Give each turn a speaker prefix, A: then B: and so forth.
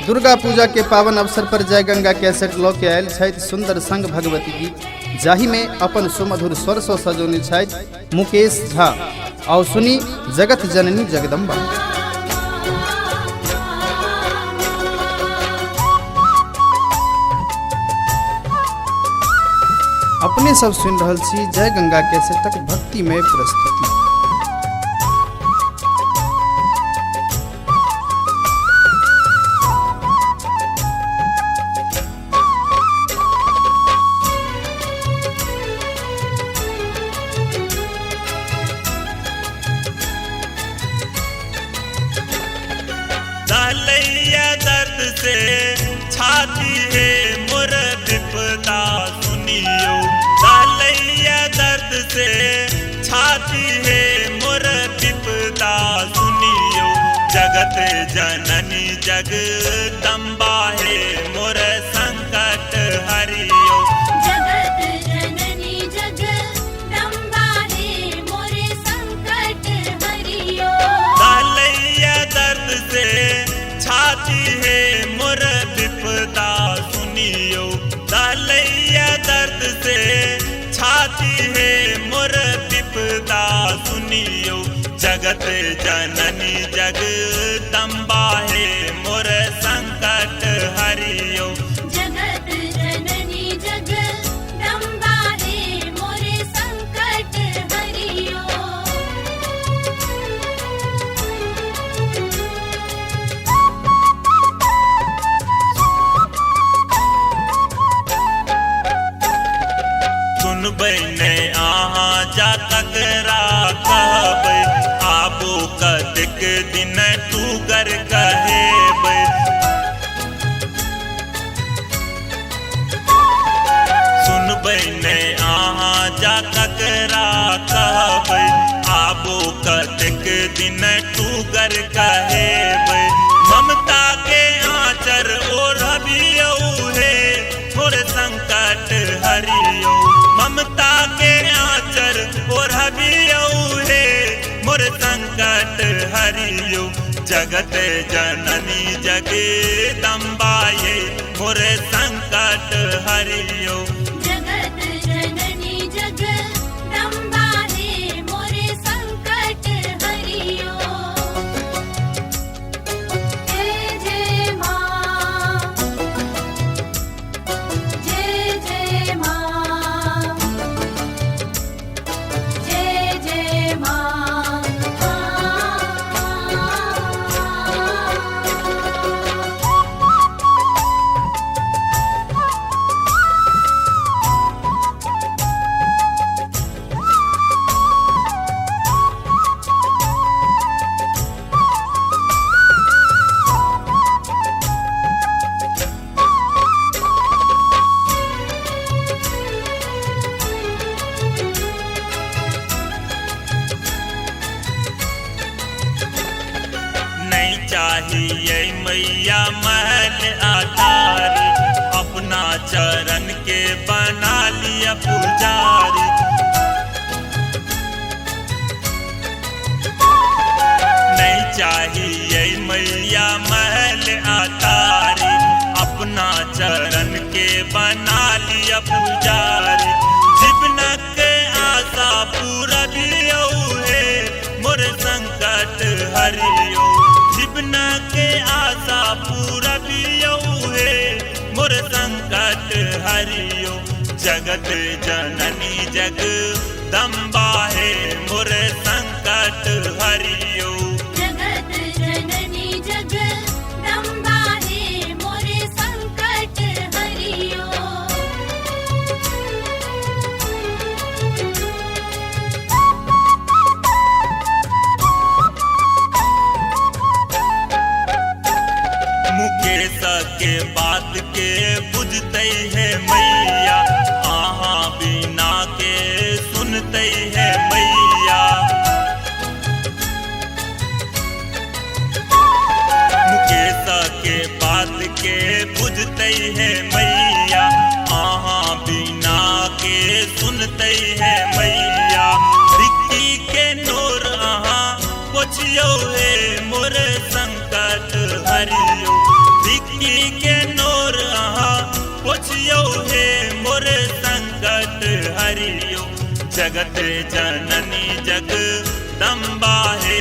A: दुर्गा पूजा के पावन अवसर पर जय गंगा कैसेट लऽ के आयल छथि सुंदर संग भगवती गीत, जाहि में अपन सुमधुर स्वर सँ सजौने छथि मुकेश झा। आओ सुनी जगत जननी जगदम्बा। अपने सब सुन रहल छी जय गंगा कैसेटक भक्तिमय प्रस्तुति।
B: दर्द से छाती है मोर विपदा सुनियो, डालैया दर्द से छाती है मोर विपदा सुनियो। जगत जननी जगदम्बा है मोर संकट हरियो।
C: जगत जननी जगदम्बा है मोर संकट हरियो।
B: डालैया दर्द से छाती है मोर विपदा सुनियो, डालैया दर्द से छाती है मोर विपदा सुनियो। जगत जननी जगदम्बा है मोर संकट हरियो।
C: जगत जननी जगदम्बा है मोर संकट हरियो।
B: सुनबै ने अहाँ जा ककरा कहबै, आबो कतेक दिन टूगर कहेबै। सुनबै ने अहाँ जा ककरा कहबै, आबो कतेक दिन टूगर कहेबै। ममता के आँचर ओढ़बियौ हे मोर संकट हरियो। ममता के आँचर ओढ़बियौ हे मोर संकट हरियो। जगत जननी जगदम्बा ये मोर संकट हरियो।
C: जगत जननी जगदम्बा है मोर संकट हरियो। जय जय माँ, जय जय माँ, जय जय माँ।
B: नहीं चाहिए मैया महल अटारी, अपना चरण के बना लिया पुजारी। नहीं चाहिए मैया महल अटारी, अपना चरण के बना लिया पुजारी। जीवनक आशा पूरा दियो हे मोर संकट हरियो। जीवना के आशा पूरा दियो हे मोर संकट हरियो। जगत जननी जगदम्बा है मोर संकट हरियो।
C: जगत जननी जगदम्बा है मोर संकट हरियो।
B: मुकेश के बात के बुझते है मैया, अहाँ बिना के सुनते है मैया। मुकेश के बात के बुझते है मैया, अहाँ बिना के सुनते है मैया। दिक्की के नूर अहाँ पोछियो हे मोर संकट हरियो। जिंदगी के नूर आहा पुछियो हे मोरे संकट हरियो जगत जननी जगदम्बा हे